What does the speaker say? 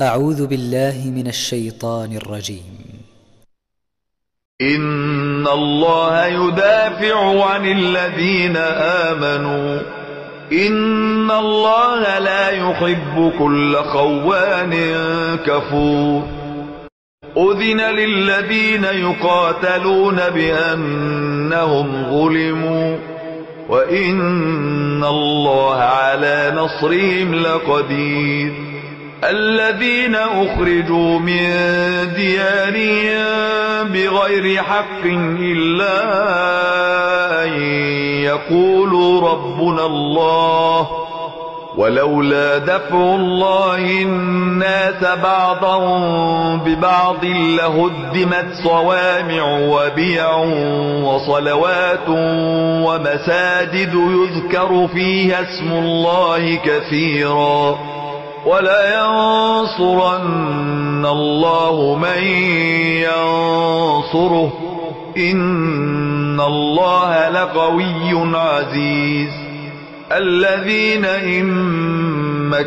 أعوذ بالله من الشيطان الرجيم. إن الله يدافع عن الذين آمنوا إن الله لا يحب كل خوان كفور أذن للذين يقاتلون بأنهم ظلموا وإن الله على نصرهم لقدير الذين أخرجوا من ديارهم بغير حق إلا أن يقولوا ربنا الله ولولا دفع الله الناس بعضهم ببعض لهدمت صوامع وبيع وصلوات ومساجد يذكر فيها اسم الله كثيرا ولينصرن الله من ينصره إن الله لقوي عزيز الذين إن